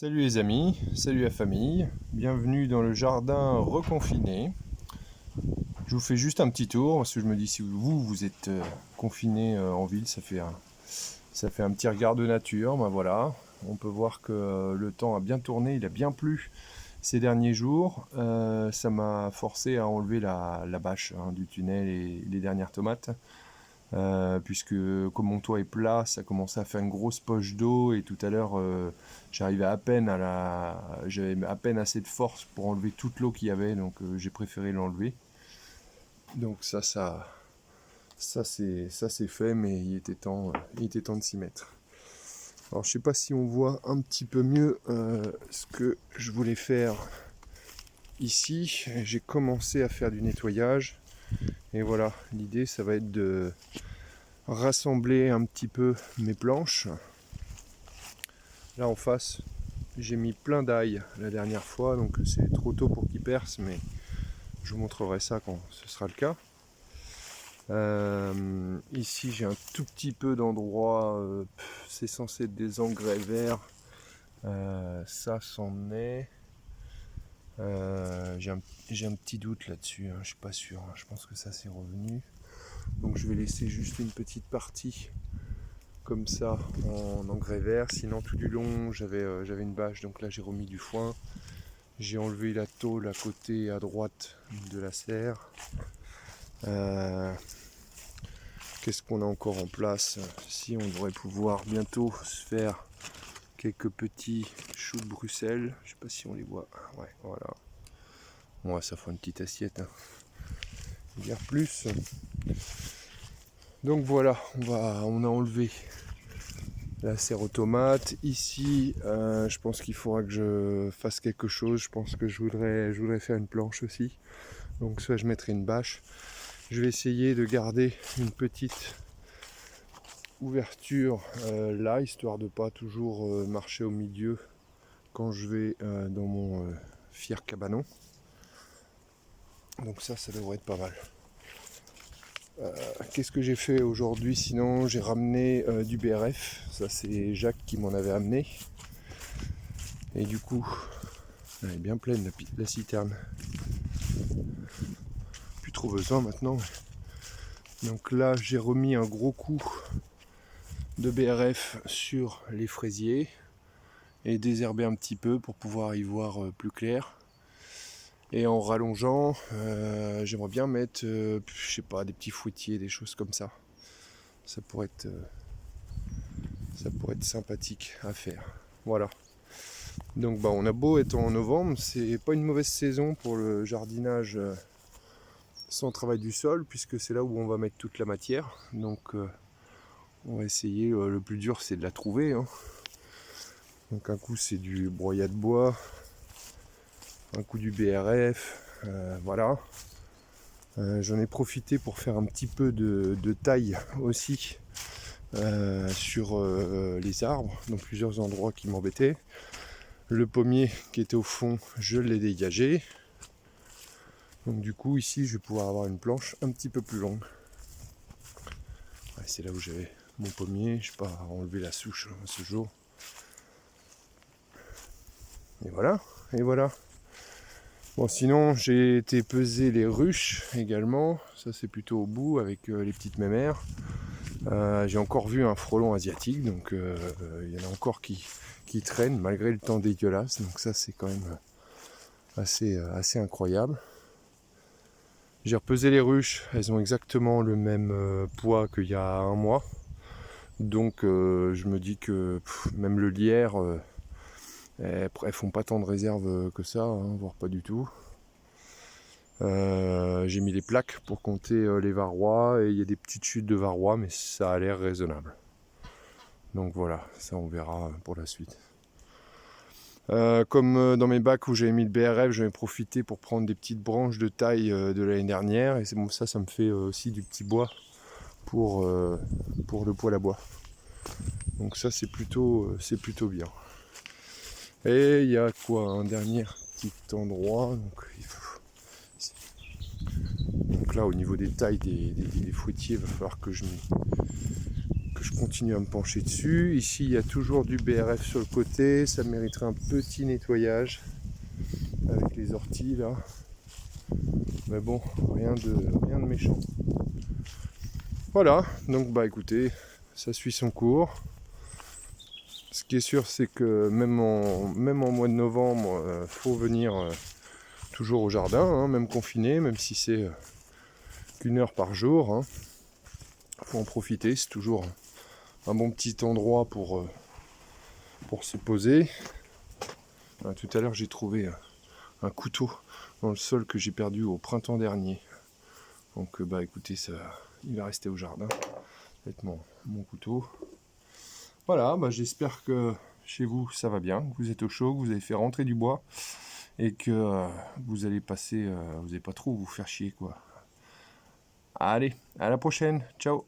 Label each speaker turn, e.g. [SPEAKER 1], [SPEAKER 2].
[SPEAKER 1] Salut les amis, salut la famille, bienvenue dans le jardin reconfiné. Je vous fais juste un petit tour parce que je me dis si vous êtes confiné en ville, ça fait un petit regard de nature. Ben voilà, on peut voir que le temps a bien tourné, il a bien plu ces derniers jours. Ça m'a forcé à enlever la bâche du tunnel et les dernières tomates. Puisque comme mon toit est plat, ça commençait à faire une grosse poche d'eau et tout à l'heure j'avais à peine assez de force pour enlever toute l'eau qu'il y avait, donc j'ai préféré l'enlever. Donc ça c'est fait, mais il était temps de s'y mettre. Alors je sais pas si on voit un petit peu mieux ce que je voulais faire ici. J'ai commencé à faire du nettoyage et voilà, l'idée ça va être de rassembler un petit peu mes planches. Là en face, j'ai mis plein d'ail la dernière fois, donc c'est trop tôt pour qu'ils percent, mais je vous montrerai ça quand ce sera le cas. Ici j'ai un tout petit peu d'endroit, c'est censé être des engrais verts, ça c'en est. J'ai un petit doute là-dessus, je suis pas sûr, je pense que ça c'est revenu. Donc je vais laisser juste une petite partie comme ça en engrais vert, sinon tout du long j'avais une bâche, donc là j'ai remis du foin, j'ai enlevé la tôle à côté à droite de la serre. Qu'est-ce qu'on a encore en place? Si, on devrait pouvoir bientôt se faire quelques petits choux de Bruxelles, je sais pas si on les voit, ouais voilà, bon, ça fera une petite assiette, bien plus. Donc voilà, on a enlevé la serre aux tomates. Ici, je pense qu'il faudra que je fasse quelque chose. Je pense que je voudrais faire une planche aussi. Donc soit je mettrai une bâche. Je vais essayer de garder une petite ouverture là, histoire de pas toujours marcher au milieu quand je vais dans mon fier cabanon. Donc ça devrait être pas mal. Qu'est-ce que j'ai fait aujourd'hui? Sinon j'ai ramené du BRF, ça c'est Jacques qui m'en avait amené, et du coup elle est bien pleine la citerne, plus trop besoin maintenant. Donc là j'ai remis un gros coup de BRF sur les fraisiers et désherber un petit peu pour pouvoir y voir plus clair. Et en rallongeant, j'aimerais bien mettre, je sais pas, des petits fruitiers, des choses comme ça. Ça pourrait être sympathique à faire. Voilà. Donc on a beau être en novembre, c'est pas une mauvaise saison pour le jardinage sans travail du sol, puisque c'est là où on va mettre toute la matière. Donc on va essayer, le plus dur c'est de la trouver. Donc un coup c'est du broyat de bois, un coup du BRF, voilà. J'en ai profité pour faire un petit peu de taille aussi sur les arbres, dans plusieurs endroits qui m'embêtaient. Le pommier qui était au fond, je l'ai dégagé. Donc du coup ici je vais pouvoir avoir une planche un petit peu plus longue. Ouais, c'est là où j'avais mon pommier, je n'ai pas enlevé la souche ce jour. Et voilà, et voilà. Bon, sinon j'ai été peser les ruches également, ça c'est plutôt au bout avec les petites mémères. J'ai encore vu un frelon asiatique, donc il y en a encore qui traînent malgré le temps dégueulasse, donc ça c'est quand même assez incroyable. J'ai repesé les ruches, elles ont exactement le même poids qu'il y a un mois, donc je me dis que même le lierre, elles font pas tant de réserve que ça, voire pas du tout. J'ai mis des plaques pour compter les varrois, et il y a des petites chutes de varrois, mais ça a l'air raisonnable. Donc voilà, ça on verra pour la suite. Comme dans mes bacs où j'avais mis le BRF, j'en ai profité pour prendre des petites branches de taille de l'année dernière, et ça me fait aussi du petit bois pour le poêle à bois. Donc ça c'est plutôt bien. Et il y a quoi, un dernier petit endroit, donc là au niveau des tailles des fruitiers, il va falloir que je je continue à me pencher dessus. Ici, il y a toujours du BRF sur le côté. Ça mériterait un petit nettoyage avec les orties là. Mais bon, rien de méchant. Voilà, donc bah écoutez, ça suit son cours. Ce qui est sûr, c'est que même en mois de novembre, faut venir toujours au jardin, hein, même confiné, même si c'est qu'une heure par jour. Hein. Faut en profiter, c'est toujours un bon petit endroit pour se poser. Tout à l'heure, j'ai trouvé un couteau dans le sol que j'ai perdu au printemps dernier. Donc bah écoutez, ça, il va rester au jardin. Ça va être mon couteau. Voilà, bah j'espère que chez vous ça va bien, que vous êtes au chaud, que vous avez fait rentrer du bois et que vous allez passer, vous n'allez pas trop vous faire chier quoi. Allez, à la prochaine, ciao.